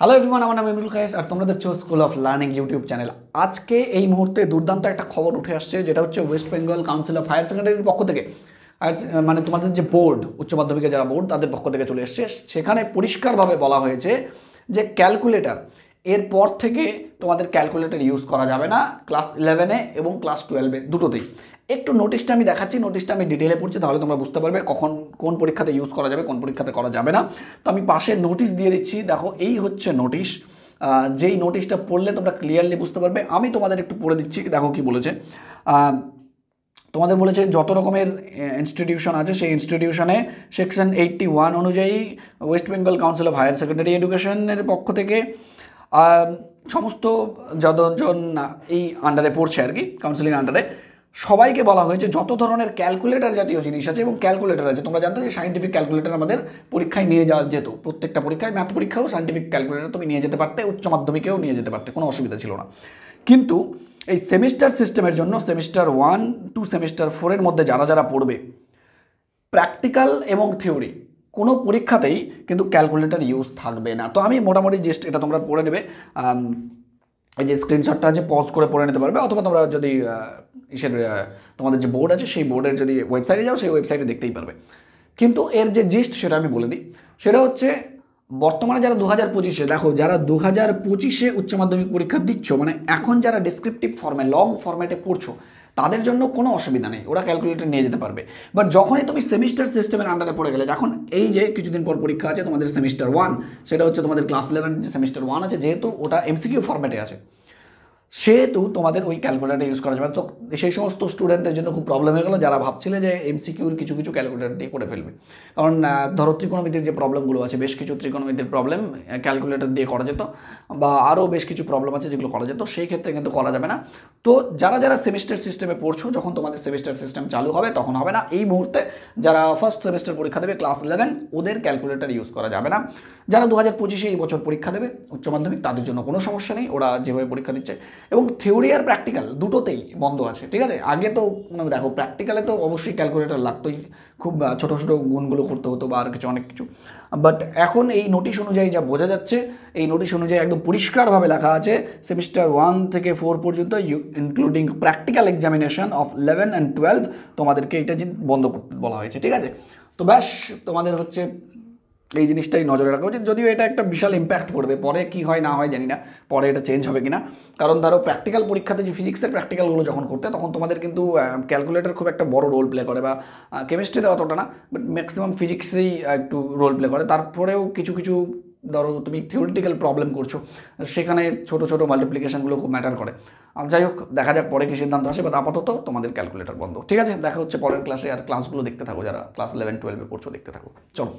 Hello everyone, আমার নাম ইমরুল কায়েস আর তোমরা দেখছো school of learning YouTube channel. আজকে এই মুহূর্তে দুর্দান্ত একটা খবর উঠে আসছে, যেটা হচ্ছে West Bengal council of Higher সেকেন্ডারির পক্ষ থেকে, আর মানে তোমাদের যে বোর্ড, উচ্চ মাধ্যমিকের যারা বোর্ড, তাদের পক্ষ থেকে চলে এসছে। সেখানে পরিষ্কারভাবে বলা হয়েছে যে ক্যালকুলেটর এরপর থেকে তোমাদের ক্যালকুলেটর ইউজ করা যাবে না ক্লাস 11-এ এবং ক্লাস 12-এ দুটোতেই। একটু নোটিশটা আমি দেখাচ্ছি, নোটিশটা আমি ডিটেলে পড়ছি, তাহলে তোমরা বুঝতে পারবে কখন কোন পরীক্ষাতে ইউজ করা যাবে, কোন পরীক্ষাতে করা যাবে না। তো আমি পাশে নোটিশ দিয়ে দিচ্ছি, দেখো এই হচ্ছে নোটিশ। যেই নোটিশটা পড়লে তোমরা ক্লিয়ারলি বুঝতে পারবে। আমি তোমাদের একটু পড়ে দিচ্ছি, দেখো কি বলেছে। তোমাদের বলেছে যত রকমের ইনস্টিটিউশন আছে সেই ইনস্টিটিউশনে সেকশন 81 অনুযায়ী West Bengal council of higher secondary এডুকেশনের পক্ষ থেকে সমস্ত যতজন এই আন্ডারে পড়ছে আর কি, কাউন্সিলিং আন্ডারে, সবাইকে বলা হয়েছে যত ধরনের ক্যালকুলেটর জাতীয় জিনিস আছে এবং ক্যালকুলেটর আছে। তোমরা জানতে যে সায়েন্টিফিক ক্যালকুলেটর আমাদের পরীক্ষায় নিয়ে যাওয়া যেত, প্রত্যেকটা পরীক্ষায়, ম্যাথ পরীক্ষাও সায়েন্টিফিক ক্যালকুলেটর তুমি নিয়ে যেতে পারতে, উচ্চ মাধ্যমিকেও নিয়ে যেতে পারতে, কোনো অসুবিধা ছিল না। কিন্তু এই সেমিস্টার সিস্টেমের জন্য সেমিস্টার 1 টু সেমিস্টার 4-এর মধ্যে যারা যারা পড়বে, প্র্যাকটিক্যাল এবং থিওরি কোনো পরীক্ষাতেই কিন্তু ক্যালকুলেটর ইউজ থাকবে না। তো আমি মোটামুটি জাস্ট এটা তোমরা পড়ে নেবে, এই যে স্ক্রিনশটটা আছে পজ করে পড়ে নিতে পারবে, অথবা তোমরা যদি ইসের তোমাদের যে বোর্ড আছে সেই বোর্ডের যদি ওয়েবসাইটে যাও, সেই ওয়েবসাইটে দেখতেই পারবে। কিন্তু এর যে জিস্ট সেটা আমি বলে দিই। সেটা হচ্ছে বর্তমানে যারা 2025-এ, দেখো যারা 2025-এ উচ্চ মাধ্যমিক পরীক্ষা দিচ্ছ, মানে এখন যারা ডেসক্রিপটিভ ফর্মে লং ফর্ম্যাটে পড়ছো, তাদের জন্য কোনো অসুবিধা নেই, ওরা ক্যালকুলেটর নিয়ে যেতে পারবে। বাট যখনই তুমি সেমিস্টার সিস্টেমের আন্ডারে পড়ে গেলে, যখন এই যে কিছুদিন পর পরীক্ষা আছে তোমাদের সেমিস্টার 1, সেটা হচ্ছে তোমাদের ক্লাস 11 যে সেমিস্টার 1 আছে, যেহেতু ওটা এমসিকিউ ফর্ম্যাটে আছে, সেহেতু তোমাদের ওই ক্যালকুলেটার ইউজ করা যাবে। তো সেই সমস্ত স্টুডেন্টদের জন্য খুব প্রবলেম হয়ে গেলো যারা ভাবছিলে যে এমসিকিউর কিছু কিছু ক্যালকুলেটার দিয়ে করে ফেলবে। কারণ ধরো ত্রিকোণমিতির যে প্রবলেমগুলো আছে, বেশ কিছু ত্রিকোণমিতির প্রবলেম ক্যালকুলেটার দিয়ে করা যেত, বা আরও বেশ কিছু প্রবলেম আছে যেগুলো করা যেত, সেই ক্ষেত্রে কিন্তু করা যাবে না। তো যারা যারা সেমিস্টার সিস্টেমে পড়ছো, যখন তোমাদের সেমিস্টার সিস্টেম চালু হবে তখন হবে না। এই মুহূর্তে যারা ফার্স্ট সেমিস্টার পরীক্ষা দেবে ক্লাস 11, ওদের ক্যালকুলেটার ইউজ করা যাবে না। যারা 2025-এ এই বছর পরীক্ষা দেবে উচ্চ মাধ্যমিক, তাদের জন্য কোনো সমস্যা নেই, ওরা যেভাবে পরীক্ষা দিচ্ছে। এবং থিওরি আর প্র্যাকটিক্যাল দুটোতেই বন্ধ আছে, ঠিক আছে। আগে তো দেখো প্র্যাকটিক্যালে তো অবশ্যই ক্যালকুলেটর লাগতোই, খুব ছোটো ছোটো গুণগুলো করতে হতো বা আর কিছু অনেক কিছু। বাট এখন এই নোটিশ অনুযায়ী যা বোঝা যাচ্ছে, এই নোটিশ অনুযায়ী একদম পরিষ্কারভাবে লেখা আছে সেমিস্টার 1 থেকে 4 পর্যন্ত including practical examination of 11 and 12 তোমাদেরকে এটা বন্ধ করতে বলা হয়েছে, ঠিক আছে। তো ব্যাস তোমাদের হচ্ছে এই জিনিসটাই নজরে রাখা উচিত। যদিও এটা একটা বিশাল ইম্প্যাক্ট পড়বে, পরে কি হয় না হয় জানি না, পরে এটা চেঞ্জ হবে কিনা। কারণ ধরো প্র্যাকটিক্যাল পরীক্ষাতে যে ফিজিক্সের প্র্যাকটিক্যালগুলো যখন করতে, তখন তোমাদের কিন্তু ক্যালকুলেটর খুব একটা বড় রোল প্লে করে, বা কেমিস্ট্রিতে অতটা না, বাট ম্যাক্সিমাম ফিজিক্সেই একটু রোল প্লে করে। তারপরেও কিছু কিছু ধরো তুমি থিওরিটিক্যাল প্রবলেম করছো, সেখানে ছোটো ছোটো মাল্টিপ্লিকেশনগুলো খুব ম্যাটার করে। আর যাই হোক, দেখা যাক পরে কি সিদ্ধান্ত আসে, বাট আপাতত তোমাদের ক্যালকুলেটর বন্ধ, ঠিক আছে। দেখা হচ্ছে পরের ক্লাসে, আর ক্লাসগুলো দেখতে থাকো, যারা ক্লাস 11-12-এ পড়ছো দেখতে থাকো, চলো।